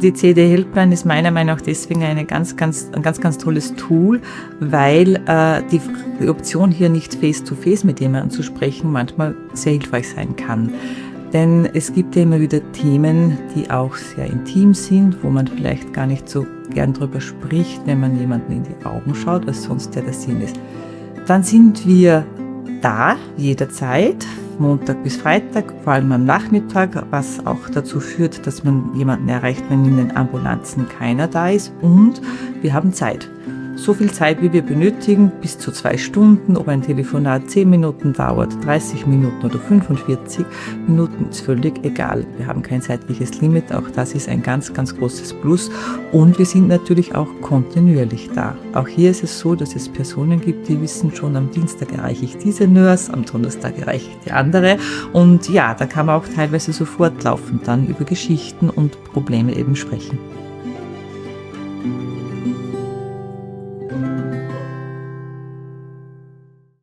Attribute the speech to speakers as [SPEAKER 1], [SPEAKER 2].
[SPEAKER 1] Die CD-Helpline ist meiner Meinung nach deswegen ein ganz tolles Tool, weil die Option hier nicht face-to-face mit jemandem zu sprechen manchmal sehr hilfreich sein kann. Denn es gibt ja immer wieder Themen, die auch sehr intim sind, wo man vielleicht gar nicht so gern drüber spricht, wenn man jemanden in die Augen schaut, was sonst ja der Sinn ist. Dann sind wir da jederzeit, Montag bis Freitag, vor allem am Nachmittag, was auch dazu führt, dass man jemanden erreicht, wenn in den Ambulanzen keiner da ist. Und wir haben Zeit. So viel Zeit, wie wir benötigen, bis zu 2 Stunden. Ob ein Telefonat 10 Minuten dauert, 30 Minuten oder 45 Minuten, ist völlig egal. Wir haben kein zeitliches Limit, auch das ist ein ganz großes Plus. Und wir sind natürlich auch kontinuierlich da. Auch hier ist es so, dass es Personen gibt, die wissen schon, am Dienstag erreiche ich diese Nurse, am Donnerstag erreiche ich die andere. Und ja, da kann man auch teilweise so fortlaufend dann über Geschichten und Probleme eben sprechen.